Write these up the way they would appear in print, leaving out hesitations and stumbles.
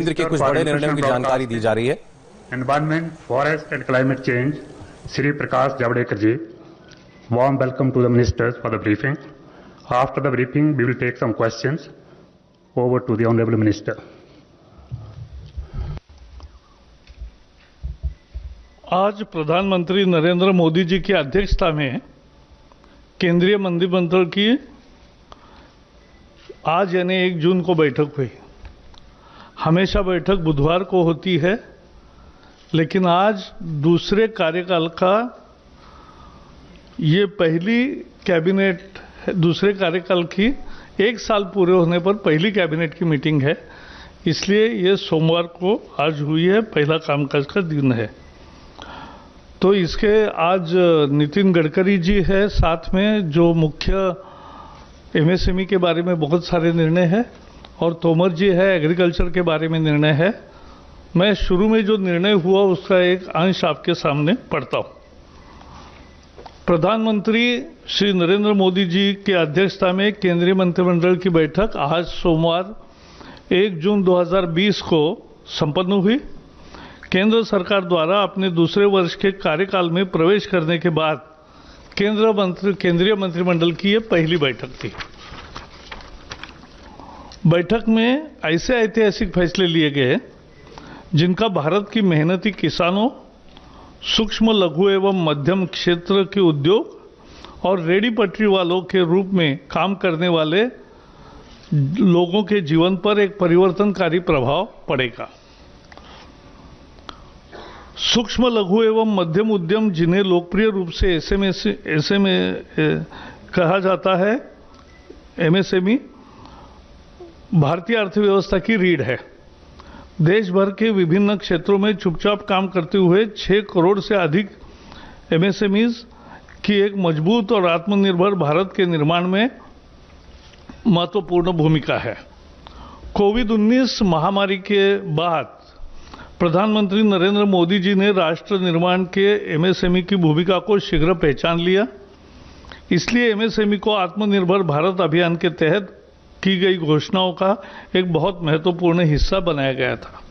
केंद्र के कुछ बड़े निर्णयों की जानकारी दी जा रही है। Environment, forest and climate change, Shri Prakash Javadekar ji, warm welcome to the ministers for the briefing. After the briefing we will take some questions. Over to the honourable minister. आज प्रधानमंत्री नरेंद्र मोदी जी की अध्यक्षता में केंद्रीय मंत्रिमंडल की आज यानी 1 जून को बैठक हुई। हमेशा बैठक बुधवार को होती है, लेकिन आज दूसरे कार्यकाल का ये पहली कैबिनेट, दूसरे कार्यकाल की 1 साल पूरे होने पर पहली कैबिनेट की मीटिंग है, इसलिए ये सोमवार को आज हुई है, पहला कामकाज का दिन है। तो इसके आज नितिन गडकरी जी है साथ में, जो मुख्य एमएसएमई के बारे में बहुत सारे निर्णय है, और तोमर जी है, एग्रीकल्चर के बारे में निर्णय है। मैं शुरू में जो निर्णय हुआ उसका एक अंश आपके सामने पढ़ता हूं। प्रधानमंत्री श्री नरेंद्र मोदी जी की अध्यक्षता में केंद्रीय मंत्रिमंडल की बैठक आज सोमवार 1 जून 2020 को संपन्न हुई। केंद्र सरकार द्वारा अपने दूसरे वर्ष के कार्यकाल में प्रवेश करने के बाद केंद्रीय मंत्रिमंडल की यह पहली बैठक थी। बैठक में ऐसे ऐतिहासिक फैसले लिए गए जिनका भारत की मेहनती किसानों, सूक्ष्म लघु एवं मध्यम क्षेत्र के उद्योग और रेडी पटरी वालों के रूप में काम करने वाले लोगों के जीवन पर एक परिवर्तनकारी प्रभाव पड़ेगा। सूक्ष्म लघु एवं मध्यम उद्यम, जिन्हें लोकप्रिय रूप से एसएमए कहा जाता है, एमएसएमई, भारतीय अर्थव्यवस्था की रीढ़ है। देश भर के विभिन्न क्षेत्रों में चुपचाप काम करते हुए 6 करोड़ से अधिक एमएसएमईज की एक मजबूत और आत्मनिर्भर भारत के निर्माण में महत्वपूर्ण भूमिका है। कोविड-19 महामारी के बाद प्रधानमंत्री नरेंद्र मोदी जी ने राष्ट्र निर्माण के एमएसएमई की भूमिका को शीघ्र पहचान लिया। इसलिए एमएसएमई को आत्मनिर्भर भारत अभियान के तहत की गई घोषणाओं का एक बहुत महत्वपूर्ण हिस्सा बनाया गया था।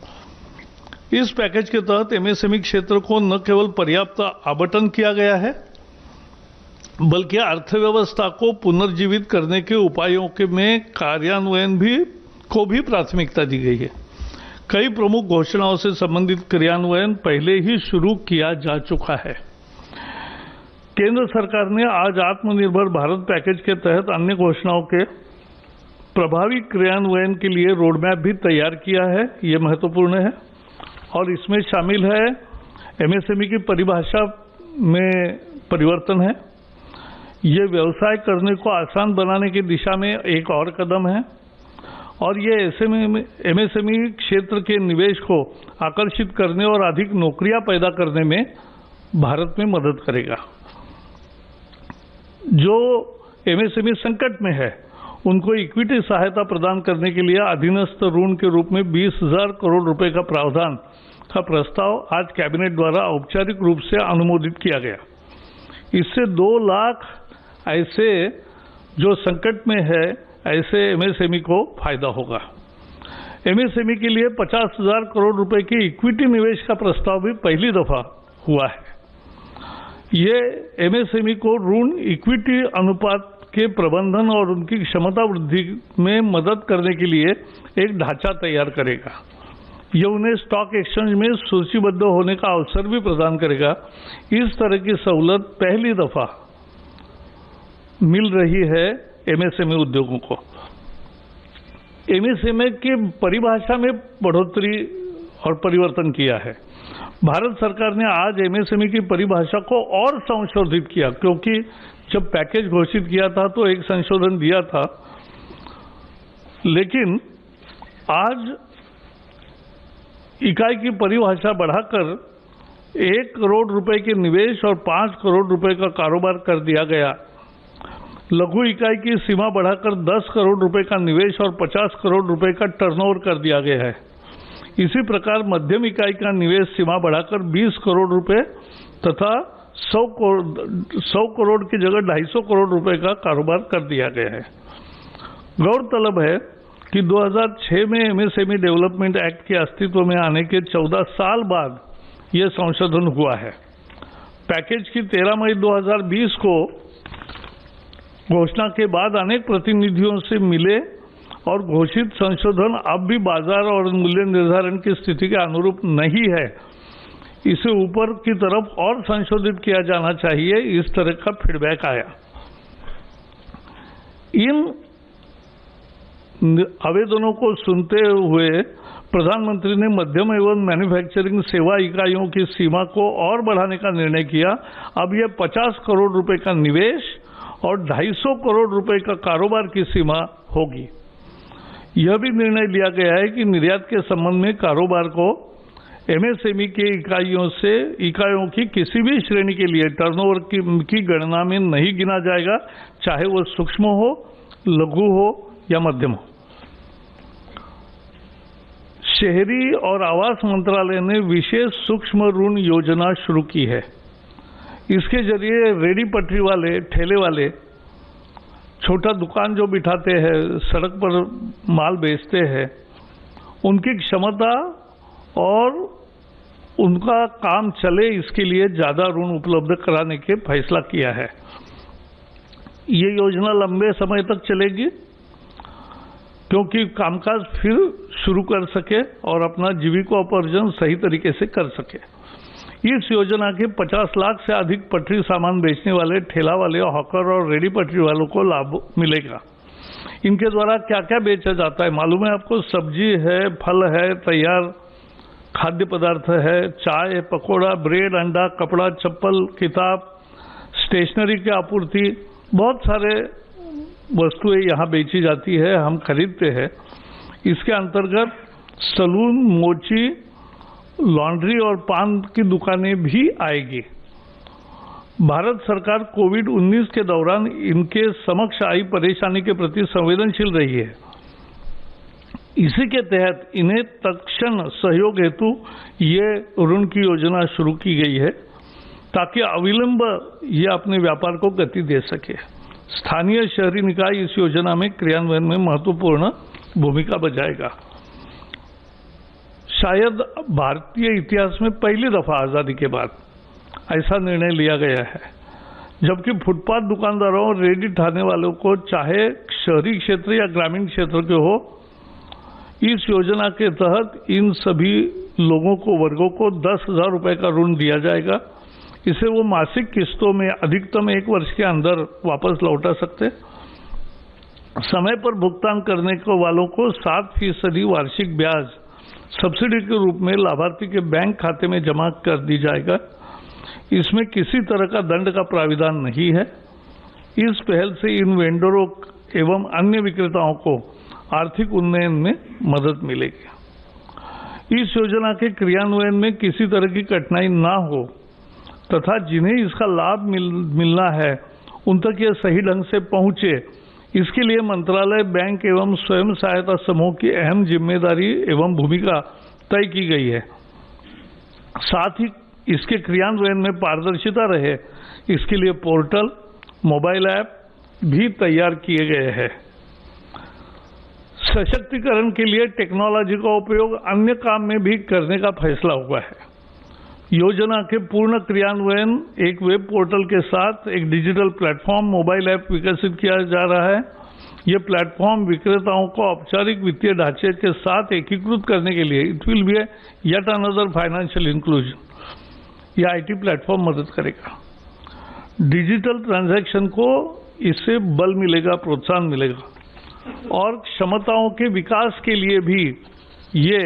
इस पैकेज के तहत एमएसएमई क्षेत्र को न केवल पर्याप्त आवंटन किया गया है, बल्कि अर्थव्यवस्था को पुनर्जीवित करने के उपायों के में कार्यान्वयन को भी प्राथमिकता दी गई है। कई प्रमुख घोषणाओं से संबंधित क्रियान्वयन पहले ही शुरू किया जा चुका है। केंद्र सरकार ने आज आत्मनिर्भर भारत पैकेज के तहत अन्य घोषणाओं के प्रभावी क्रियान्वयन के लिए रोडमैप भी तैयार किया है। ये महत्वपूर्ण है और इसमें शामिल है एमएसएमई की परिभाषा में परिवर्तन है। ये व्यवसाय करने को आसान बनाने की दिशा में एक और कदम है और ये एमएसएमई क्षेत्र के निवेश को आकर्षित करने और अधिक नौकरियां पैदा करने में भारत में मदद करेगा। जो एमएसएमई संकट में है उनको इक्विटी सहायता प्रदान करने के लिए अधीनस्थ ऋण के रूप में 20,000 करोड़ रुपए का प्रावधान का प्रस्ताव आज कैबिनेट द्वारा औपचारिक रूप से अनुमोदित किया गया। इससे 2 लाख ऐसे जो संकट में है ऐसे एमएसएमई को फायदा होगा। एमएसएमई के लिए 50,000 करोड़ रुपए की इक्विटी निवेश का प्रस्ताव भी पहली दफा हुआ है। ये एमएसएमई को ऋण इक्विटी अनुपात के प्रबंधन और उनकी क्षमता वृद्धि में मदद करने के लिए एक ढांचा तैयार करेगा। ये उन्हें स्टॉक एक्सचेंज में सूचीबद्ध होने का अवसर भी प्रदान करेगा। इस तरह की सहूलत पहली दफा मिल रही है एमएसएमई उद्योगों को। एमएसएमई की परिभाषा में बढ़ोतरी और परिवर्तन किया है। भारत सरकार ने आज एमएसएमई की परिभाषा को और संशोधित किया, क्योंकि जब पैकेज घोषित किया था तो एक संशोधन दिया था, लेकिन आज इकाई की परिभाषा बढ़ाकर 1 करोड़ रुपए के निवेश और 5 करोड़ रुपए का कारोबार कर दिया गया। लघु इकाई की सीमा बढ़ाकर 10 करोड़ रुपए का निवेश और 50 करोड़ रुपए का टर्नओवर कर दिया गया है। इसी प्रकार मध्यम इकाई का निवेश सीमा बढ़ाकर 20 करोड़ रुपए तथा 100 करोड़ की जगह 250 करोड़ रुपए का कारोबार कर दिया गया है। गौरतलब है कि 2006 में एमएसएमई डेवलपमेंट एक्ट के अस्तित्व में आने के 14 साल बाद यह संशोधन हुआ है। पैकेज की 13 मई 2020 को घोषणा के बाद अनेक प्रतिनिधियों से मिले और घोषित संशोधन अब भी बाजार और मूल्य निर्धारण की स्थिति के अनुरूप नहीं है, इसे ऊपर की तरफ और संशोधित किया जाना चाहिए, इस तरह का फीडबैक आया। इन आवेदनों को सुनते हुए प्रधानमंत्री ने मध्यम एवं मैन्युफैक्चरिंग सेवा इकाइयों की सीमा को और बढ़ाने का निर्णय किया। अब यह 50 करोड़ रुपए का निवेश और 250 करोड़ रुपए का कारोबार की सीमा होगी। यह भी निर्णय लिया गया है कि निर्यात के संबंध में कारोबार को एमएसएमई के इकाइयों की किसी भी श्रेणी के लिए टर्नओवर की गणना में नहीं गिना जाएगा, चाहे वो सूक्ष्म हो, लघु हो या मध्यम हो। शहरी और आवास मंत्रालय ने विशेष सूक्ष्म ऋण योजना शुरू की है। इसके जरिए रेडी पटरी वाले, ठेले वाले, छोटा दुकान जो बिठाते हैं, सड़क पर माल बेचते हैं, उनकी क्षमता और उनका काम चले इसके लिए ज्यादा ऋण उपलब्ध कराने के फैसला किया है। ये योजना लंबे समय तक चलेगी क्योंकि कामकाज फिर शुरू कर सके और अपना जीविकोपार्जन सही तरीके से कर सके। इस योजना के 50 लाख से अधिक पटरी सामान बेचने वाले ठेला वाले, हॉकर और रेडी पटरी वालों को लाभ मिलेगा। इनके द्वारा क्या क्या बेचा जाता है मालूम है आपको? सब्जी है, फल है, तैयार खाद्य पदार्थ है, चाय, पकोड़ा, ब्रेड, अंडा, कपड़ा, चप्पल, किताब, स्टेशनरी की आपूर्ति, बहुत सारे वस्तुएं यहाँ बेची जाती है, हम खरीदते हैं। इसके अंतर्गत सलून, मोची, लॉन्ड्री और पान की दुकानें भी आएगी। भारत सरकार कोविड-19 के दौरान इनके समक्ष आई परेशानी के प्रति संवेदनशील रही है। इसी के तहत इन्हें तत्क्षण सहयोग हेतु ये ऋण की योजना शुरू की गई है ताकि अविलंब ये अपने व्यापार को गति दे सके। स्थानीय शहरी निकाय इस योजना में क्रियान्वयन में महत्वपूर्ण भूमिका बजाएगा। शायद भारतीय इतिहास में पहली दफा आजादी के बाद ऐसा निर्णय लिया गया है, जबकि फुटपाथ दुकानदारों और रेडी ठाने वालों को, चाहे शहरी क्षेत्र या ग्रामीण क्षेत्र के हो, इस योजना के तहत इन सभी वर्गों को 10,000 रुपए का ऋण दिया जाएगा। इसे वो मासिक किस्तों में अधिकतम 1 वर्ष के अंदर वापस लौटा सकते। समय पर भुगतान करने को वालों को 7% वार्षिक ब्याज सब्सिडी के रूप में लाभार्थी के बैंक खाते में जमा कर दी जाएगा। इसमें किसी तरह का दंड का प्राविधान नहीं है। इस पहल से इन वेंडरों एवं अन्य विक्रेताओं को आर्थिक उन्नयन में मदद मिलेगी। इस योजना के क्रियान्वयन में किसी तरह की कठिनाई ना हो तथा जिन्हें इसका लाभ मिलना है उन तक यह सही ढंग से पहुंचे, इसके लिए मंत्रालय, बैंक एवं स्वयं सहायता समूह की अहम जिम्मेदारी एवं भूमिका तय की गई है। साथ ही इसके क्रियान्वयन में पारदर्शिता रहे, इसके लिए पोर्टल, मोबाइल ऐप भी तैयार किए गए हैं। सशक्तिकरण के लिए टेक्नोलॉजी का उपयोग अन्य काम में भी करने का फैसला हुआ है। योजना के पूर्ण क्रियान्वयन एक वेब पोर्टल के साथ एक डिजिटल प्लेटफॉर्म, मोबाइल ऐप विकसित किया जा रहा है। यह प्लेटफॉर्म विक्रेताओं को औपचारिक वित्तीय ढांचे के साथ एकीकृत करने के लिए it will be yet another financial inclusion. यह आईटी प्लेटफॉर्म मदद करेगा। डिजिटल ट्रांजैक्शन को इससे बल मिलेगा, प्रोत्साहन मिलेगा और क्षमताओं के विकास के लिए भी ये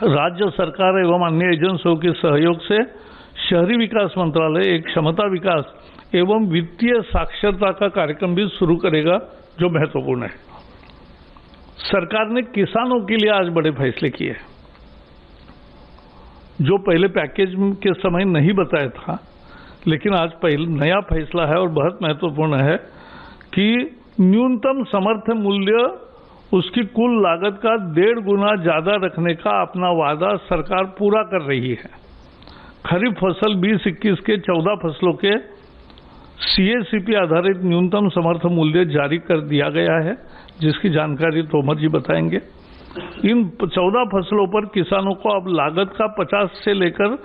राज्य सरकार एवं अन्य एजेंसियों के सहयोग से शहरी विकास मंत्रालय एक क्षमता विकास एवं वित्तीय साक्षरता का कार्यक्रम भी शुरू करेगा, जो महत्वपूर्ण है। सरकार ने किसानों के लिए आज बड़े फैसले किए, जो पहले पैकेज के समय नहीं बताया था, लेकिन आज नया फैसला है और बहुत महत्वपूर्ण है कि न्यूनतम समर्थन मूल्य उसकी कुल लागत का 1.5 गुना ज्यादा रखने का अपना वादा सरकार पूरा कर रही है। खरीफ फसल 20-21 के 14 फसलों के CACP आधारित न्यूनतम समर्थन मूल्य जारी कर दिया गया है, जिसकी जानकारी तोमर जी बताएंगे। इन 14 फसलों पर किसानों को अब लागत का 50 से लेकर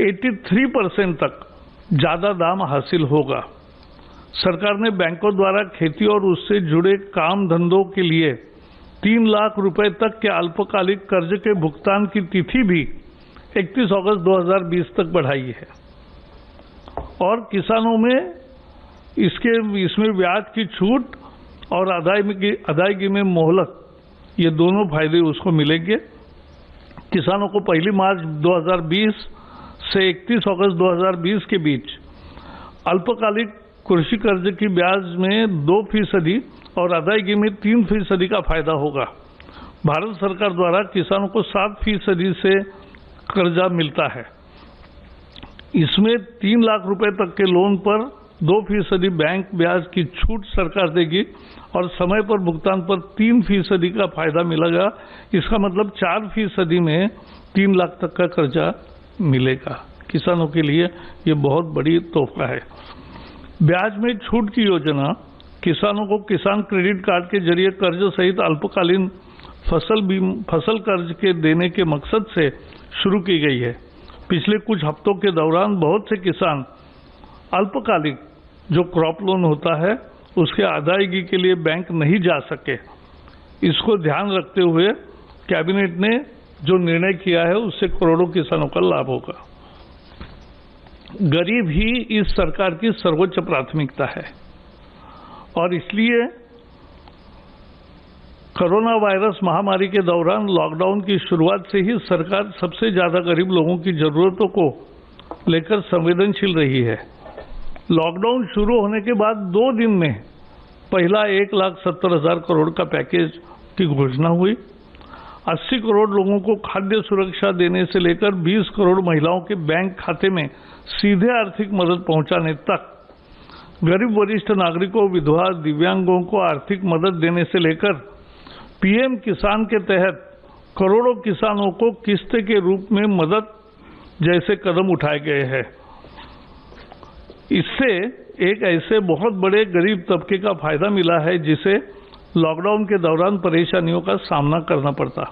83% तक ज्यादा दाम हासिल होगा। सरकार ने बैंकों द्वारा खेती और उससे जुड़े काम धंधों के लिए 3 लाख रुपए तक के अल्पकालिक कर्ज के भुगतान की तिथि भी 31 अगस्त 2020 तक बढ़ाई है और किसानों में इसमें ब्याज की छूट और अदायगी में मोहलत, ये दोनों फायदे उसको मिलेंगे। किसानों को 1 मार्च 2020 से 31 अगस्त 2020 के बीच अल्पकालिक कृषि कर्ज की ब्याज में 2% और अदायगी में 3% का फायदा होगा। भारत सरकार द्वारा किसानों को 7% से कर्जा मिलता है। इसमें 3 लाख रुपए तक के लोन पर 2% बैंक ब्याज की छूट सरकार देगी और समय पर भुगतान पर 3% का फायदा मिलेगा। इसका मतलब 4% में 3 लाख तक का कर्जा मिलेगा। किसानों के लिए ये बहुत बड़ी तोहफा है। ब्याज में छूट की योजना किसानों को किसान क्रेडिट कार्ड के जरिए कर्ज सहित अल्पकालीन फसल कर्ज के देने के मकसद से शुरू की गई है। पिछले कुछ हफ्तों के दौरान बहुत से किसान अल्पकालिक जो क्रॉप लोन होता है उसके अदायगी के लिए बैंक नहीं जा सके। इसको ध्यान रखते हुए कैबिनेट ने जो निर्णय किया है उससे करोड़ों किसानों का लाभ होगा। गरीब ही इस सरकार की सर्वोच्च प्राथमिकता है और इसलिए कोरोना वायरस महामारी के दौरान लॉकडाउन की शुरुआत से ही सरकार सबसे ज्यादा गरीब लोगों की जरूरतों को लेकर संवेदनशील रही है। लॉकडाउन शुरू होने के बाद 2 दिन में पहला 1,70,000 करोड़ का पैकेज की घोषणा हुई। 80 करोड़ लोगों को खाद्य सुरक्षा देने से लेकर 20 करोड़ महिलाओं के बैंक खाते में सीधे आर्थिक मदद पहुंचाने तक, गरीब वरिष्ठ नागरिकों, विधवा, दिव्यांगों को आर्थिक मदद देने से लेकर पीएम किसान के तहत करोड़ों किसानों को किस्त के रूप में मदद जैसे कदम उठाए गए हैं। इससे एक ऐसे बहुत बड़े गरीब तबके का फायदा मिला है जिसे लॉकडाउन के दौरान परेशानियों का सामना करना पड़ता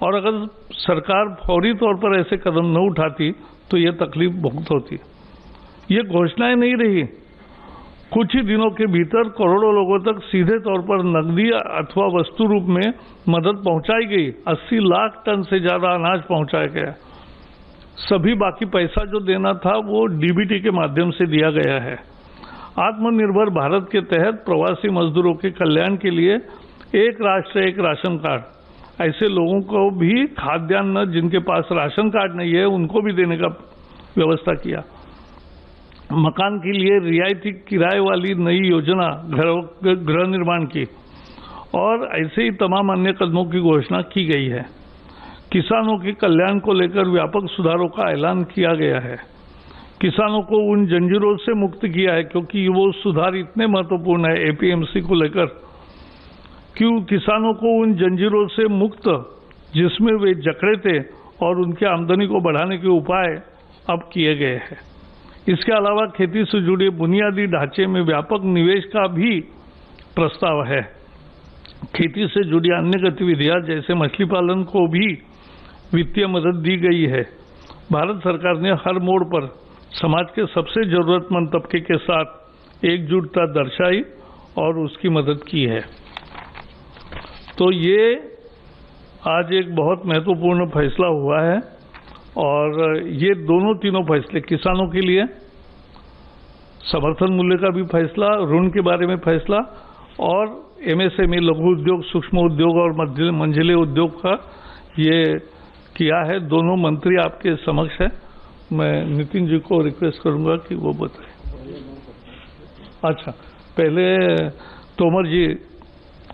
और अगर सरकार फौरी तौर पर ऐसे कदम न उठाती तो ये तकलीफ बहुत होती। ये घोषणाएं नहीं रही, कुछ ही दिनों के भीतर करोड़ों लोगों तक सीधे तौर पर नकदी अथवा वस्तु रूप में मदद पहुंचाई गई। 80 लाख टन से ज्यादा अनाज पहुंचाया गया। सभी बाकी पैसा जो देना था वो डीबीटी के माध्यम से दिया गया है। आत्मनिर्भर भारत के तहत प्रवासी मजदूरों के कल्याण के लिए एक राष्ट्र एक राशन कार्ड, ऐसे लोगों को भी खाद्यान्न जिनके पास राशन कार्ड नहीं है उनको भी देने का व्यवस्था किया। मकान के लिए रियायती किराए वाली नई योजना गृह निर्माण की और ऐसे ही तमाम अन्य कदमों की घोषणा की गई है। किसानों के कल्याण को लेकर व्यापक सुधारों का ऐलान किया गया है। किसानों को उन जंजीरों से मुक्त किया है क्योंकि वो सुधार इतने महत्वपूर्ण है एपीएमसी को लेकर, क्यों किसानों को उन जंजीरों से मुक्त जिसमें वे जकड़े थे और उनकी आमदनी को बढ़ाने के उपाय अब किए गए हैं। इसके अलावा खेती से जुड़े बुनियादी ढांचे में व्यापक निवेश का भी प्रस्ताव है। खेती से जुड़ी अन्य गतिविधियां जैसे मछली पालन को भी वित्तीय मदद दी गई है। भारत सरकार ने हर मोड़ पर समाज के सबसे जरूरतमंद तबके के साथ एकजुटता दर्शाई और उसकी मदद की है। तो ये आज एक बहुत महत्वपूर्ण फैसला हुआ है और ये तीनों फैसले किसानों के लिए, समर्थन मूल्य का भी फैसला, ऋण के बारे में फैसला और एमएसएमई लघु उद्योग, सूक्ष्म उद्योग और मंझले उद्योग का ये किया है। दोनों मंत्री आपके समक्ष है। मैं नितिन जी को रिक्वेस्ट करूंगा कि वो बताएं। अच्छा, पहले तोमर जी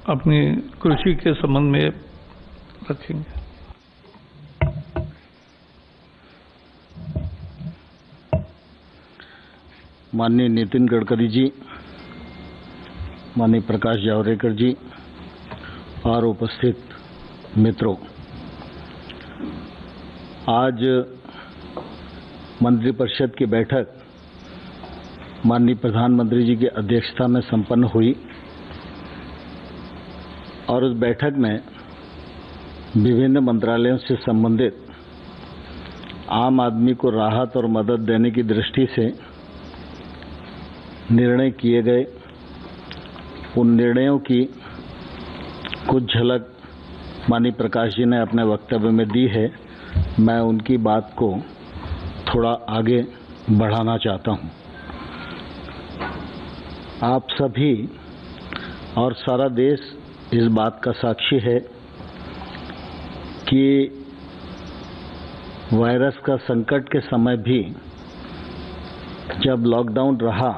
अपनी कृषि के संबंध में रखेंगे। माननीय नितिन गडकरी जी, माननीय प्रकाश जावड़ेकर जी और उपस्थित मित्रों, आज मंत्रिपरिषद की बैठक माननीय प्रधानमंत्री जी की अध्यक्षता में संपन्न हुई। और उस बैठक में विभिन्न मंत्रालयों से संबंधित आम आदमी को राहत और मदद देने की दृष्टि से निर्णय किए गए। उन निर्णयों की कुछ झलक माननीय प्रकाश जी ने अपने वक्तव्य में दी है। मैं उनकी बात को थोड़ा आगे बढ़ाना चाहता हूं। आप सभी और सारा देश इस बात का साक्षी है कि वायरस का संकट के समय भी जब लॉकडाउन रहा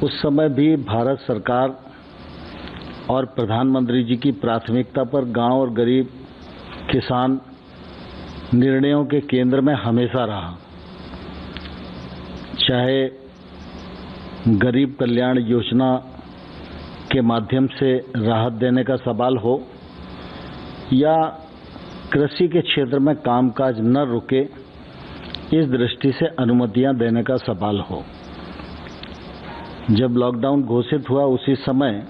उस समय भी भारत सरकार और प्रधानमंत्री जी की प्राथमिकता पर गांव और गरीब किसान निर्णयों के केंद्र में हमेशा रहा। चाहे गरीब कल्याण योजना के माध्यम से राहत देने का सवाल हो या कृषि के क्षेत्र में कामकाज न रुके इस दृष्टि से अनुमतियां देने का सवाल हो। जब लॉकडाउन घोषित हुआ उसी समय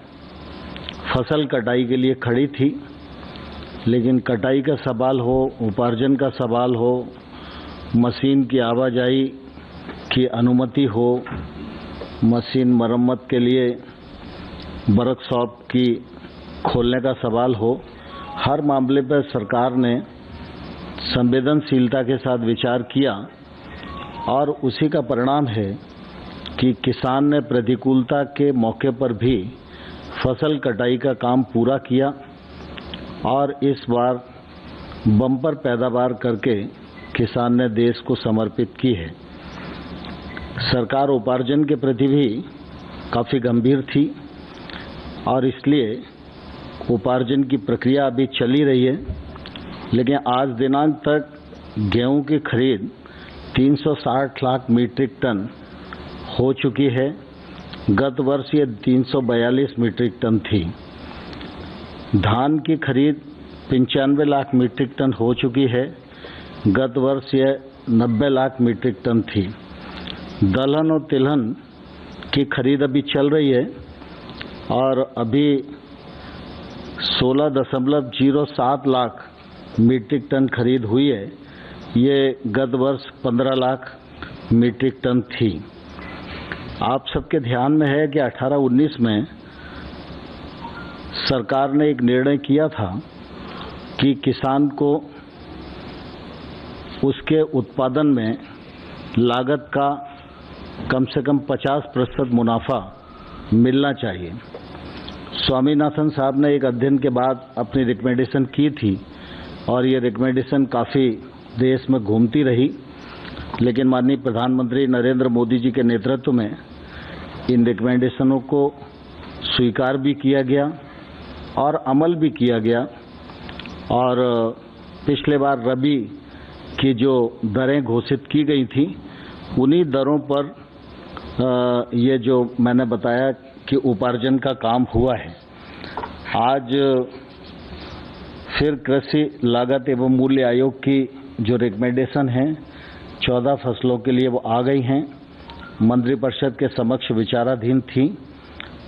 फसल कटाई के लिए खड़ी थी, लेकिन कटाई का सवाल हो, उपार्जन का सवाल हो, मशीन की आवाजाही की अनुमति हो, मशीन मरम्मत के लिए वर्कशॉप की खोलने का सवाल हो, हर मामले पर सरकार ने संवेदनशीलता के साथ विचार किया और उसी का परिणाम है कि किसान ने प्रतिकूलता के मौके पर भी फसल कटाई का काम पूरा किया और इस बार बम्पर पैदावार करके किसान ने देश को समर्पित की है। सरकार उपार्जन के प्रति भी काफ़ी गंभीर थी और इसलिए उपार्जन की प्रक्रिया अभी चली रही है, लेकिन आज दिनांक तक गेहूं की खरीद 360 लाख मीट्रिक टन हो चुकी है। गत वर्ष ये 342 मीट्रिक टन थी। धान की खरीद 95 लाख मीट्रिक टन हो चुकी है। गत वर्ष ये 90 लाख मीट्रिक टन थी। दलहन और तिलहन की खरीद अभी चल रही है और अभी 16.07 लाख मीट्रिक टन खरीद हुई है। ये गत वर्ष 15 लाख मीट्रिक टन थी। आप सबके ध्यान में है कि 18-19 में सरकार ने एक निर्णय किया था कि किसान को उसके उत्पादन में लागत का कम से कम 50% मुनाफा मिलना चाहिए। स्वामीनाथन साहब ने एक अध्ययन के बाद अपनी रिकमेंडेशन की थी और ये रिकमेंडेशन काफ़ी देश में घूमती रही, लेकिन माननीय प्रधानमंत्री नरेंद्र मोदी जी के नेतृत्व में इन रिकमेंडेशनों को स्वीकार भी किया गया और अमल भी किया गया। और पिछले बार रबी की जो दरें घोषित की गई थी उन्हीं दरों पर ये जो मैंने बताया कि उपार्जन का काम हुआ है। आज फिर कृषि लागत एवं मूल्य आयोग की जो रिकमेंडेशन है 14 फसलों के लिए वो आ गई हैं, मंत्रिपरिषद के समक्ष विचाराधीन थी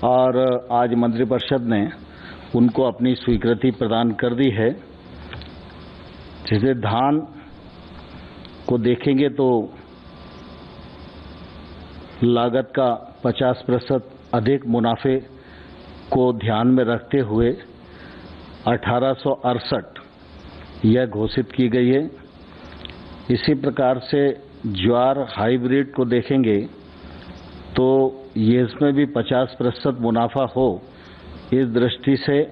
और आज मंत्रिपरिषद ने उनको अपनी स्वीकृति प्रदान कर दी है। जैसे धान को देखेंगे तो लागत का 50% अधिक मुनाफे को ध्यान में रखते हुए 1868 यह घोषित की गई है। इसी प्रकार से ज्वार हाइब्रिड को देखेंगे तो ये इसमें भी 50% मुनाफा हो, इस दृष्टि से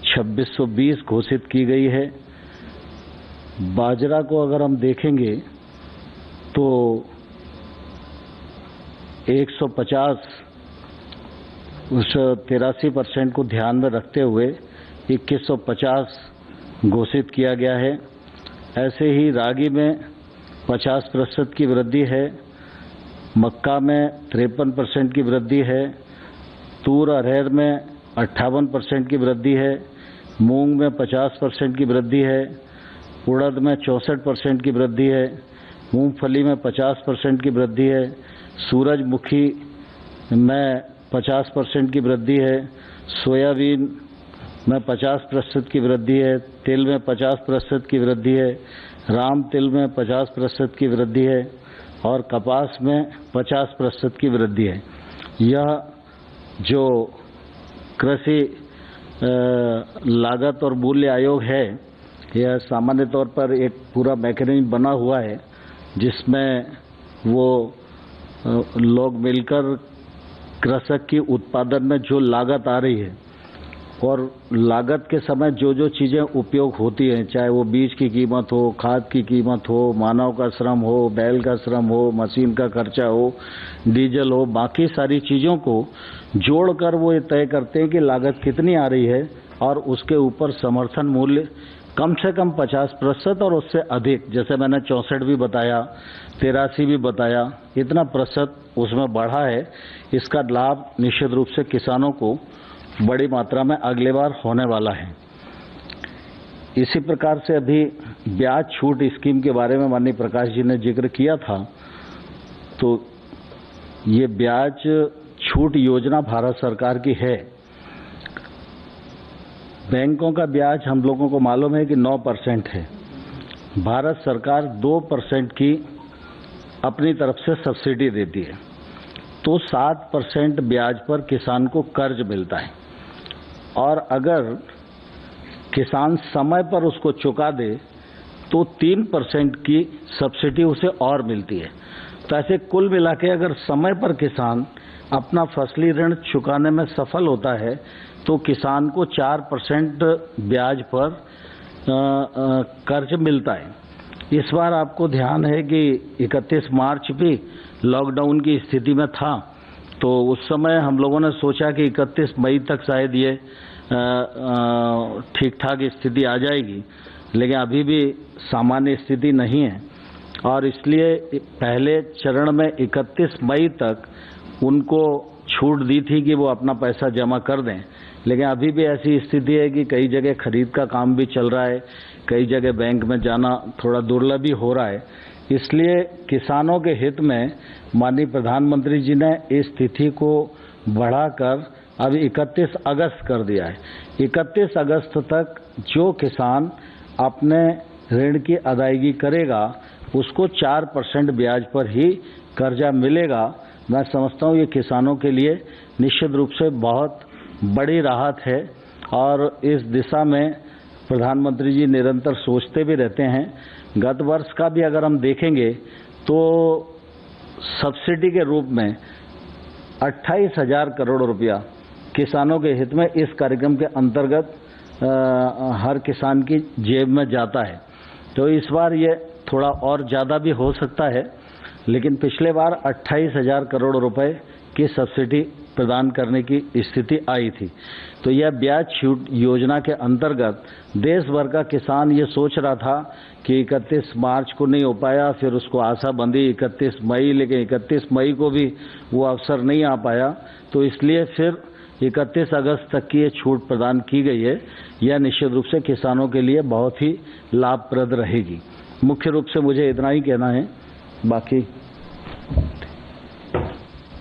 2620 घोषित की गई है। बाजरा को अगर हम देखेंगे तो 150 उस 83% को ध्यान में रखते हुए 2150 घोषित किया गया है। ऐसे ही रागी में 50% की वृद्धि है, मक्का में 53% की वृद्धि है, तूर अरहर में 58% की वृद्धि है, मूंग में 50% की वृद्धि है, उड़द में 64% की वृद्धि है, मूंगफली में 50% की वृद्धि है, सूरजमुखी में 50% की वृद्धि है, सोयाबीन में 50% की वृद्धि है, तिल में 50% की वृद्धि है, राम तिल में 50% की वृद्धि है और कपास में 50% की वृद्धि है। यह जो कृषि लागत और मूल्य आयोग है, यह सामान्य तौर पर एक पूरा मैकेनिज्म बना हुआ है जिसमें वो लोग मिलकर कृषक की उत्पादन में जो लागत आ रही है और लागत के समय जो जो चीज़ें उपयोग होती हैं, चाहे वो बीज की कीमत हो, खाद की कीमत हो, मानव का श्रम हो, बैल का श्रम हो, मशीन का खर्चा हो, डीजल हो, बाकी सारी चीज़ों को जोड़कर वो ये तय करते हैं कि लागत कितनी आ रही है और उसके ऊपर समर्थन मूल्य कम से कम 50% और उससे अधिक, जैसे मैंने 64 भी बताया, 83 भी बताया, इतना प्रतिशत उसमें बढ़ा है। इसका लाभ निश्चित रूप से किसानों को बड़ी मात्रा में अगले बार होने वाला है। इसी प्रकार से अभी ब्याज छूट स्कीम के बारे में माननीय प्रकाश जी ने जिक्र किया था, तो ये ब्याज छूट योजना भारत सरकार की है। बैंकों का ब्याज हम लोगों को मालूम है कि 9% है। भारत सरकार 2% की अपनी तरफ से सब्सिडी देती है, तो 7% ब्याज पर किसान को कर्ज मिलता है और अगर किसान समय पर उसको चुका दे तो 3% की सब्सिडी उसे और मिलती है। तो ऐसे कुल मिला के अगर समय पर किसान अपना फसली ऋण चुकाने में सफल होता है तो किसान को 4% ब्याज पर कर्ज मिलता है। इस बार आपको ध्यान है कि 31 मार्च भी लॉकडाउन की स्थिति में था, तो उस समय हम लोगों ने सोचा कि 31 मई तक शायद ये ठीक ठाक स्थिति आ जाएगी, लेकिन अभी भी सामान्य स्थिति नहीं है और इसलिए पहले चरण में 31 मई तक उनको छूट दी थी कि वो अपना पैसा जमा कर दें, लेकिन अभी भी ऐसी स्थिति है कि कई जगह खरीद का काम भी चल रहा है, कई जगह बैंक में जाना थोड़ा दुर्लभ भी हो रहा है। इसलिए किसानों के हित में माननीय प्रधानमंत्री जी ने इस तिथि को बढ़ाकर अब 31 अगस्त कर दिया है। 31 अगस्त तक जो किसान अपने ऋण की अदायगी करेगा उसको 4% ब्याज पर ही कर्जा मिलेगा। मैं समझता हूँ ये किसानों के लिए निश्चित रूप से बहुत बड़ी राहत है और इस दिशा में प्रधानमंत्री जी निरंतर सोचते भी रहते हैं। गत वर्ष का भी अगर हम देखेंगे तो सब्सिडी के रूप में 28,000 करोड़ रुपया किसानों के हित में इस कार्यक्रम के अंतर्गत हर किसान की जेब में जाता है। तो इस बार ये थोड़ा और ज़्यादा भी हो सकता है, लेकिन पिछले बार 28,000 करोड़ रुपए की सब्सिडी प्रदान करने की स्थिति आई थी। तो यह ब्याज छूट योजना के अंतर्गत देश भर का किसान ये सोच रहा था कि 31 मार्च को नहीं हो पाया, फिर उसको आशा बंधी 31 मई, लेकिन 31 मई को भी वो अवसर नहीं आ पाया, तो इसलिए फिर 31 अगस्त तक की ये छूट प्रदान की गई है। यह निश्चित रूप से किसानों के लिए बहुत ही लाभप्रद रहेगी। मुख्य रूप से मुझे इतना ही कहना है, बाकी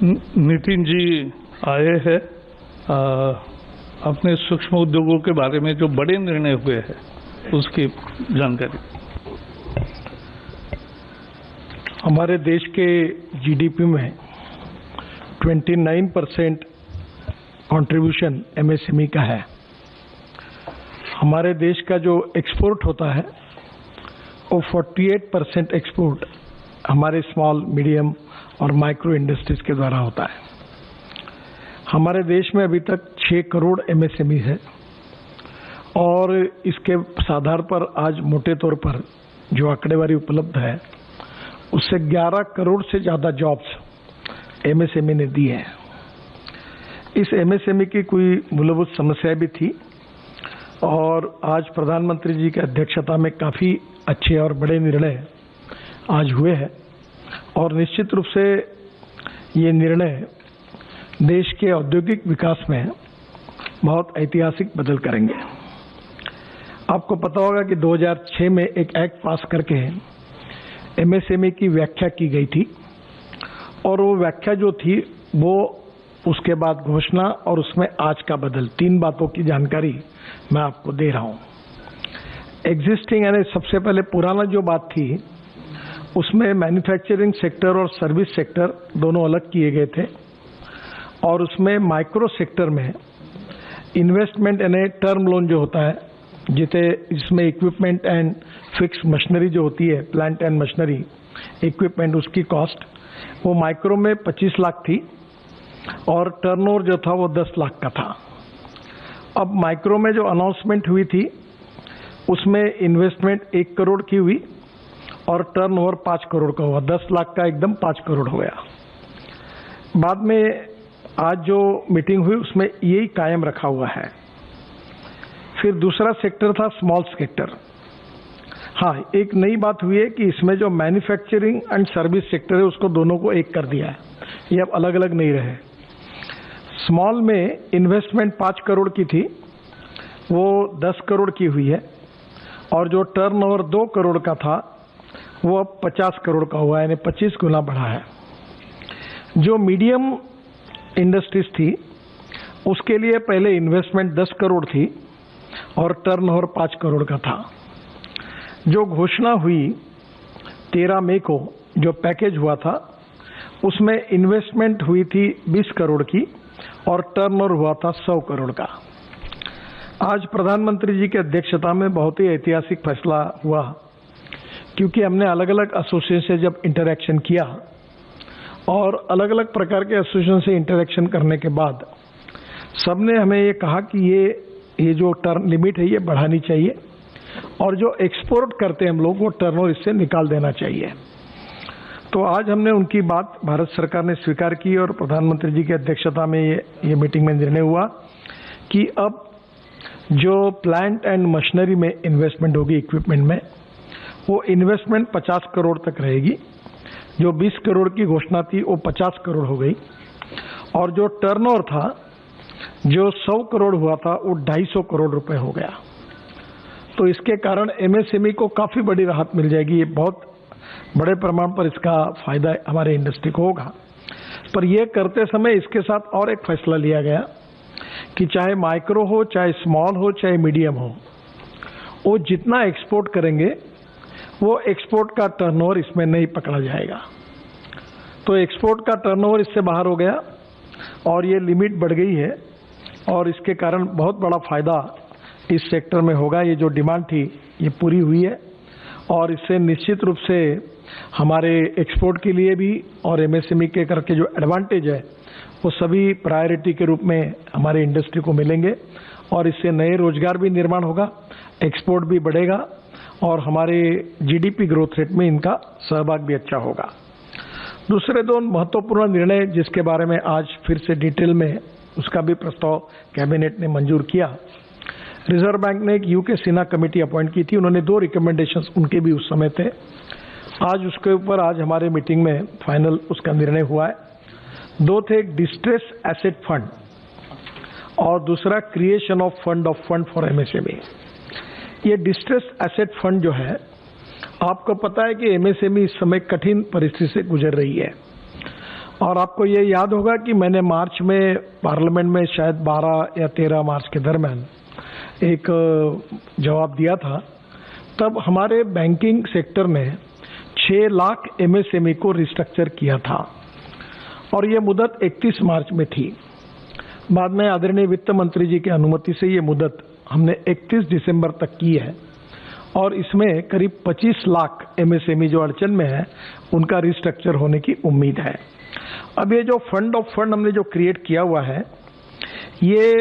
नितिन जी आए हैं अपने सूक्ष्म उद्योगों के बारे में जो बड़े निर्णय हुए हैं उसकी जानकारी। हमारे देश के जीडीपी में 29% कंट्रीब्यूशन एमएसएमई का है। हमारे देश का जो एक्सपोर्ट होता है वो 48% एक्सपोर्ट हमारे स्मॉल, मीडियम और माइक्रो इंडस्ट्रीज के द्वारा होता है। हमारे देश में अभी तक 6 करोड़ एमएसएमई है और इसके आधार पर आज मोटे तौर पर जो आंकड़ेवारी उपलब्ध है उससे 11 करोड़ से ज़्यादा जॉब्स एमएसएमई ने दी है। इस एमएसएमई की कोई मूलभूत समस्या भी थी और आज प्रधानमंत्री जी की अध्यक्षता में काफ़ी अच्छे और बड़े निर्णय आज हुए हैं और निश्चित रूप से ये निर्णय देश के औद्योगिक विकास में बहुत ऐतिहासिक बदल करेंगे। आपको पता होगा कि 2006 में एक एक्ट पास करके एमएसएमई की व्याख्या की गई थी और वो व्याख्या जो थी वो उसके बाद घोषणा और उसमें आज का बदल, 3 बातों की जानकारी मैं आपको दे रहा हूं। एग्जिस्टिंग यानी सबसे पहले पुराना जो बात थी उसमें मैन्युफैक्चरिंग सेक्टर और सर्विस सेक्टर दोनों अलग किए गए थे और उसमें माइक्रो सेक्टर में इन्वेस्टमेंट यानी टर्म लोन जो होता है जिसमें इक्विपमेंट एंड फिक्स मशीनरी जो होती है, प्लांट एंड मशीनरी इक्विपमेंट, उसकी कॉस्ट वो माइक्रो में 25 लाख थी और टर्नओवर जो था वो 10 लाख का था। अब माइक्रो में जो अनाउंसमेंट हुई थी उसमें इन्वेस्टमेंट 1 करोड़ की हुई और टर्नओवर 5 करोड़ का हुआ, 10 लाख का एकदम 5 करोड़ हो गया। बाद में आज जो मीटिंग हुई उसमें यही कायम रखा हुआ है। फिर दूसरा सेक्टर था स्मॉल सेक्टर। हाँ, एक नई बात हुई है कि इसमें जो मैन्युफैक्चरिंग एंड सर्विस सेक्टर है उसको दोनों को एक कर दिया है, ये अब अलग अलग नहीं रहे। स्मॉल में इन्वेस्टमेंट 5 करोड़ की थी वो 10 करोड़ की हुई है और जो टर्नओवर 2 करोड़ का था वो अब 50 करोड़ का हुआ है, यानी 25 गुना बढ़ा है। जो मीडियम इंडस्ट्रीज थी उसके लिए पहले इन्वेस्टमेंट 10 करोड़ थी और टर्नओवर 5 करोड़ का था। जो घोषणा हुई 13 मई को जो पैकेज हुआ था उसमें इन्वेस्टमेंट हुई थी 20 करोड़ की और टर्नओवर हुआ था 100 करोड़ का। आज प्रधानमंत्री जी की अध्यक्षता में बहुत ही ऐतिहासिक फैसला हुआ क्योंकि हमने अलग अलग एसोसिएशन से जब इंटरेक्शन किया और अलग अलग प्रकार के एसोसिएशन से इंटरेक्शन करने के बाद सबने हमें ये कहा कि ये जो टर्न लिमिट है ये बढ़ानी चाहिए और जो एक्सपोर्ट करते हैं हम लोग वो टर्नओवर इससे निकाल देना चाहिए। तो आज हमने उनकी बात भारत सरकार ने स्वीकार की और प्रधानमंत्री जी की अध्यक्षता में ये मीटिंग में निर्णय हुआ कि अब जो प्लांट एंड मशीनरी में इन्वेस्टमेंट होगी इक्विपमेंट में वो इन्वेस्टमेंट 50 करोड़ तक रहेगी। जो 20 करोड़ की घोषणा थी वो 50 करोड़ हो गई और जो टर्नओवर था जो 100 करोड़ हुआ था वो 250 करोड़ रुपए हो गया। तो इसके कारण एमएसएमई को काफी बड़ी राहत मिल जाएगी। ये बहुत बड़े प्रमाण पर इसका फायदा हमारे इंडस्ट्री को होगा। पर यह करते समय इसके साथ और एक फैसला लिया गया कि चाहे माइक्रो हो, चाहे स्मॉल हो, चाहे मीडियम हो, वो जितना एक्सपोर्ट करेंगे वो एक्सपोर्ट का टर्नओवर इसमें नहीं पकड़ा जाएगा। तो एक्सपोर्ट का टर्नओवर इससे बाहर हो गया और ये लिमिट बढ़ गई है और इसके कारण बहुत बड़ा फायदा इस सेक्टर में होगा। ये जो डिमांड थी ये पूरी हुई है और इससे निश्चित रूप से हमारे एक्सपोर्ट के लिए भी और एमएसएमई के करके जो एडवांटेज है वो सभी प्रायोरिटी के रूप में हमारे इंडस्ट्री को मिलेंगे और इससे नए रोजगार भी निर्माण होगा, एक्सपोर्ट भी बढ़ेगा और हमारे जीडीपी ग्रोथ रेट में इनका सहभाग भी अच्छा होगा। दूसरे 2 महत्वपूर्ण निर्णय जिसके बारे में आज फिर से डिटेल में उसका भी प्रस्ताव कैबिनेट ने मंजूर किया। रिजर्व बैंक ने एक यूके सिन्हा कमेटी अपॉइंट की थी, उन्होंने 2 रिकमेंडेशंस उनके भी उस समय थे। आज उसके ऊपर आज हमारे मीटिंग में फाइनल उसका निर्णय हुआ है। 2 थे, एक डिस्ट्रेस एसेट फंड और दूसरा creation of fund for MSME. ये डिस्ट्रेस एसेट फंड जो है आपको पता है कि एमएसएमई इस समय कठिन परिस्थिति से गुजर रही है और आपको ये याद होगा कि मैंने मार्च में पार्लियामेंट में शायद 12 या 13 मार्च के दरमियान एक जवाब दिया था। तब हमारे बैंकिंग सेक्टर ने 6 लाख एमएसएमई को रिस्ट्रक्चर किया था और ये मुदत 31 मार्च में थी। बाद में आदरणीय वित्त मंत्री जी की अनुमति से ये मुदत हमने 31 दिसंबर तक की है और इसमें करीब 25 लाख एमएसएमई जो अड़चन में है उनका रिस्ट्रक्चर होने की उम्मीद है। अब ये जो फंड ऑफ फंड हमने जो क्रिएट किया हुआ है ये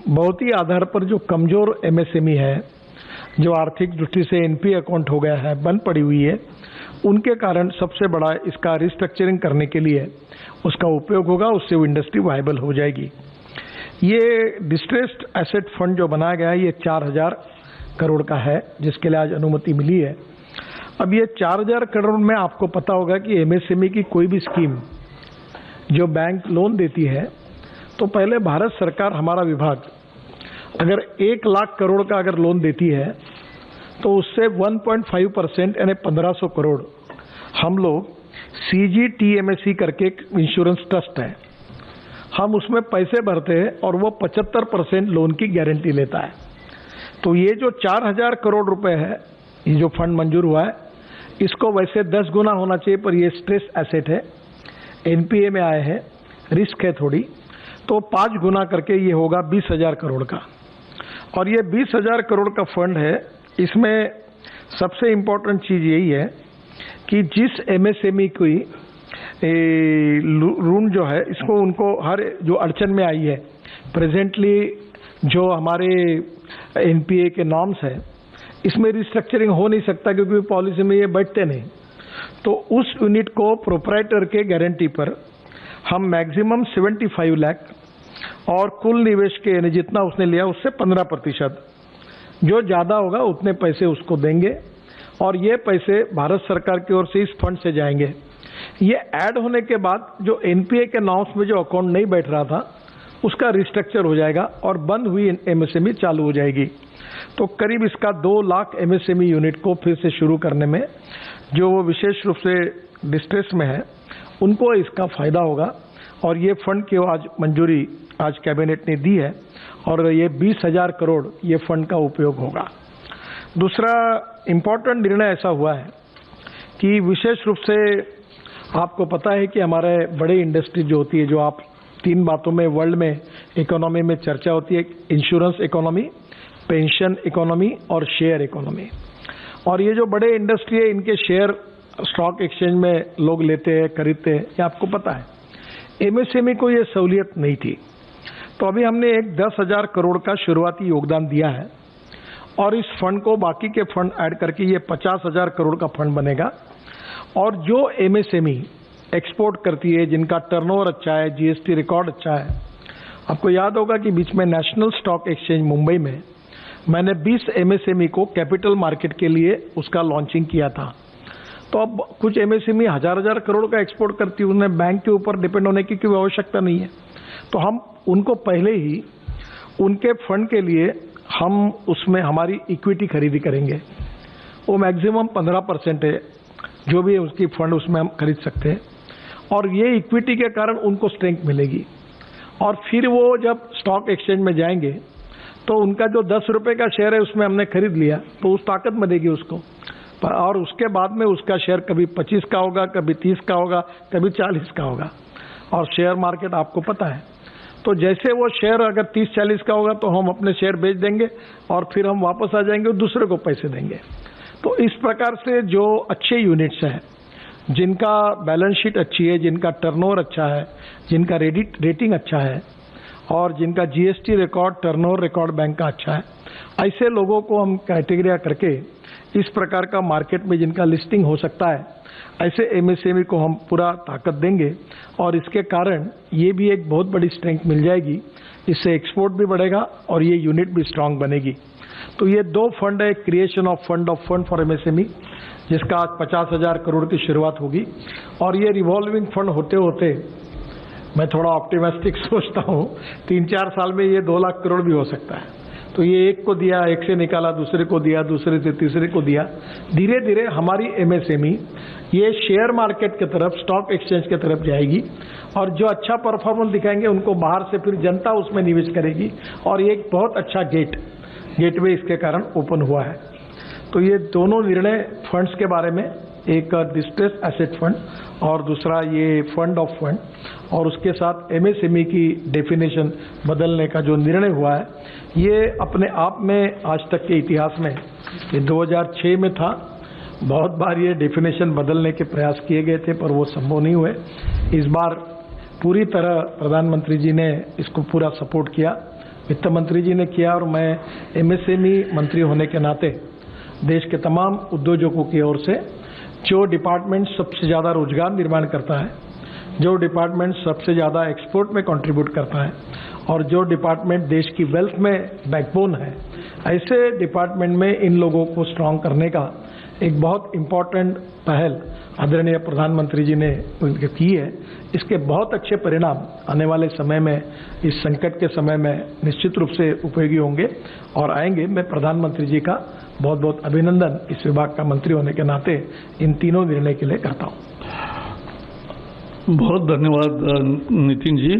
बहुत ही आधार पर जो कमजोर एमएसएमई है, जो आर्थिक दृष्टि से एनपी अकाउंट हो गया है, बंद पड़ी हुई है, उनके कारण सबसे बड़ा इसका रिस्ट्रक्चरिंग करने के लिए उसका उपयोग होगा, उससे वो इंडस्ट्री वायबल हो जाएगी। ये डिस्ट्रेस्ड एसेट फंड जो बनाया गया है ये 4000 करोड़ का है जिसके लिए आज अनुमति मिली है। अब ये 4000 करोड़ में आपको पता होगा कि एमएसएमई की कोई भी स्कीम जो बैंक लोन देती है तो पहले भारत सरकार हमारा विभाग अगर 1 लाख करोड़ का अगर लोन देती है तो उससे 1.5% यानी 1500 करोड़ हम लोग CGTMSE करके एक इंश्योरेंस ट्रस्ट है, हम उसमें पैसे भरते हैं और वो 75% लोन की गारंटी लेता है। तो ये जो 4,000 करोड़ रुपए है, ये जो फंड मंजूर हुआ है, इसको वैसे 10 गुना होना चाहिए, पर ये स्ट्रेस एसेट है, एनपीए में आए हैं, रिस्क है थोड़ी, तो 5 गुना करके ये होगा 20,000 करोड़ का। और ये 20,000 करोड़ का फंड है। इसमें सबसे इम्पोर्टेंट चीज यही है कि जिस एमएसएमई की ऋण जो है, इसको उनको हर जो अड़चन में आई है, प्रेजेंटली जो हमारे एनपीए के नॉर्म्स है, इसमें रिस्ट्रक्चरिंग हो नहीं सकता क्योंकि पॉलिसी में ये बैठते नहीं। तो उस यूनिट को प्रोप्राइटर के गारंटी पर हम मैक्सिमम 75 लाख और कुल निवेश के यानी जितना उसने लिया उससे 15%, जो ज्यादा होगा उतने पैसे उसको देंगे और ये पैसे भारत सरकार की ओर से इस फंड से जाएंगे। ये ऐड होने के बाद जो एनपीए के नॉर्म्स में जो अकाउंट नहीं बैठ रहा था उसका रिस्ट्रक्चर हो जाएगा और बंद हुई एमएसएमई चालू हो जाएगी। तो करीब इसका 2 लाख एमएसएमई यूनिट को फिर से शुरू करने में, जो वो विशेष रूप से डिस्ट्रेस में है, उनको इसका फायदा होगा। और ये फंड की आज मंजूरी आज कैबिनेट ने दी है और ये 20,000 करोड़ ये फंड का उपयोग होगा। दूसरा इम्पोर्टेंट निर्णय ऐसा हुआ है कि विशेष रूप से आपको पता है कि हमारे बड़े इंडस्ट्री जो होती है, जो आप 3 बातों में वर्ल्ड में इकोनॉमी में चर्चा होती है, इंश्योरेंस इकोनॉमी, पेंशन इकोनॉमी और शेयर इकोनॉमी। और ये जो बड़े इंडस्ट्री है, इनके शेयर स्टॉक एक्सचेंज में लोग लेते हैं, खरीदते हैं, ये आपको पता है। एमएसएमई को ये सहूलियत नहीं थी, तो अभी हमने एक 10,000 करोड़ का शुरुआती योगदान दिया है और इस फंड को बाकी के फंड ऐड करके ये 50,000 करोड़ का फंड बनेगा। और जो एमएसएमई एक्सपोर्ट करती है, जिनका टर्नओवर अच्छा है, जीएसटी रिकॉर्ड अच्छा है, आपको याद होगा कि बीच में नेशनल स्टॉक एक्सचेंज मुंबई में मैंने 20 एमएसएमई को कैपिटल मार्केट के लिए उसका लॉन्चिंग किया था। तो अब कुछ एमएसएमई हजार करोड़ का एक्सपोर्ट करती है, उन्हें बैंक के ऊपर डिपेंड होने की कोई आवश्यकता नहीं है। तो हम उनको पहले ही उनके फंड के लिए हम उसमें हमारी इक्विटी खरीदी करेंगे। वो मैक्सिमम 15% है, जो भी है उसकी फंड उसमें हम खरीद सकते हैं और ये इक्विटी के कारण उनको स्ट्रेंथ मिलेगी। और फिर वो जब स्टॉक एक्सचेंज में जाएंगे तो उनका जो 10 रुपए का शेयर है उसमें हमने खरीद लिया तो उस ताकत में देगी उसको। और उसके बाद में उसका शेयर कभी 25 का होगा, कभी 30 का होगा, कभी 40 का होगा। और शेयर मार्केट आपको पता है, तो जैसे वो शेयर अगर 30-40 का होगा तो हम अपने शेयर बेच देंगे और फिर हम वापस आ जाएंगे और दूसरे को पैसे देंगे। तो इस प्रकार से जो अच्छे यूनिट्स हैं, जिनका बैलेंस शीट अच्छी है, जिनका टर्नओवर अच्छा है, जिनका रेटिंग अच्छा है और जिनका GST record, turnover record bank का अच्छा है, ऐसे लोगों को हम क्राइटेरिया करके इस प्रकार का मार्केट में जिनका लिस्टिंग हो सकता है, ऐसे एमएसएमई को हम पूरा ताकत देंगे और इसके कारण ये भी एक बहुत बड़ी स्ट्रेंथ मिल जाएगी। इससे एक्सपोर्ट भी बढ़ेगा और ये यूनिट भी स्ट्रांग बनेगी। तो ये 2 फंड है, creation of fund for MSME, जिसका आज 50,000 करोड़ की शुरुआत होगी और ये रिवॉल्विंग फंड होते होते मैं थोड़ा ऑप्टिमिस्टिक सोचता हूँ 3-4 साल में ये 2 लाख करोड़ भी हो सकता है। तो ये एक को दिया, एक से निकाला, दूसरे को दिया, दूसरे से तीसरे को दिया, धीरे धीरे हमारी एमएसएमई ये शेयर मार्केट की तरफ, स्टॉक एक्सचेंज की तरफ जाएगी और जो अच्छा परफॉर्मेंस दिखाएंगे उनको बाहर से फिर जनता उसमें निवेश करेगी और एक बहुत अच्छा गेटवे इसके कारण ओपन हुआ है। तो ये दोनों निर्णय फंड्स के बारे में, एक डिस्ट्रेस एसेट फंड और दूसरा ये फंड ऑफ फंड, और उसके साथ एमएसएमई की डेफिनेशन बदलने का जो निर्णय हुआ है, ये अपने आप में आज तक के इतिहास में, ये 2006 में था, बहुत बार ये डेफिनेशन बदलने के प्रयास किए गए थे पर वो संभव नहीं हुए। इस बार पूरी तरह प्रधानमंत्री जी ने इसको पूरा सपोर्ट किया, वित्त मंत्री जी ने किया और मैं एमएसएमई मंत्री होने के नाते देश के तमाम उद्योजकों की ओर से, जो डिपार्टमेंट सबसे ज़्यादा रोजगार निर्माण करता है, जो डिपार्टमेंट सबसे ज़्यादा एक्सपोर्ट में कंट्रीब्यूट करता है और जो डिपार्टमेंट देश की वेल्थ में बैकबोन है, ऐसे डिपार्टमेंट में इन लोगों को स्ट्रांग करने का एक बहुत इम्पोर्टेंट पहल आदरणीय प्रधानमंत्री जी ने की है। इसके बहुत अच्छे परिणाम आने वाले समय में, इस संकट के समय में निश्चित रूप से उपयोगी होंगे और आएंगे। मैं प्रधानमंत्री जी का बहुत बहुत अभिनंदन इस विभाग का मंत्री होने के नाते इन तीनों निर्णय के लिए करता हूं। बहुत धन्यवाद नितिन जी।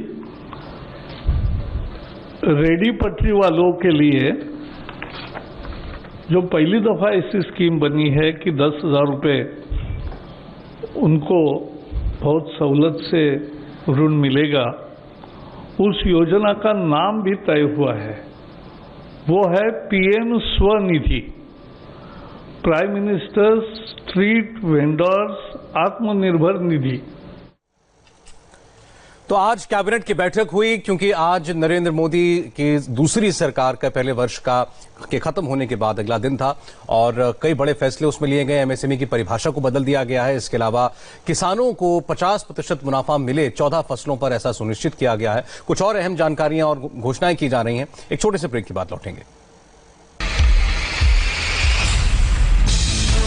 रेडी पटरी वालों के लिए जो पहली दफा ऐसी स्कीम बनी है कि 10,000 रुपये उनको बहुत सहूलत से ऋण मिलेगा, उस योजना का नाम भी तय हुआ है। वो है PM Svanidhi, prime minister street vendors Atmanirbhar Nidhi. तो आज कैबिनेट की बैठक हुई क्योंकि आज नरेंद्र मोदी की दूसरी सरकार का पहले वर्ष के खत्म होने के बाद अगला दिन था और कई बड़े फैसले उसमें लिए गए। एमएसएमई की परिभाषा को बदल दिया गया है। इसके अलावा किसानों को 50% मुनाफा मिले 14 फसलों पर, ऐसा सुनिश्चित किया गया है। कुछ और अहम जानकारियां और घोषणाएं की जा रही हैं। एक छोटे से ब्रेक के बाद लौटेंगे।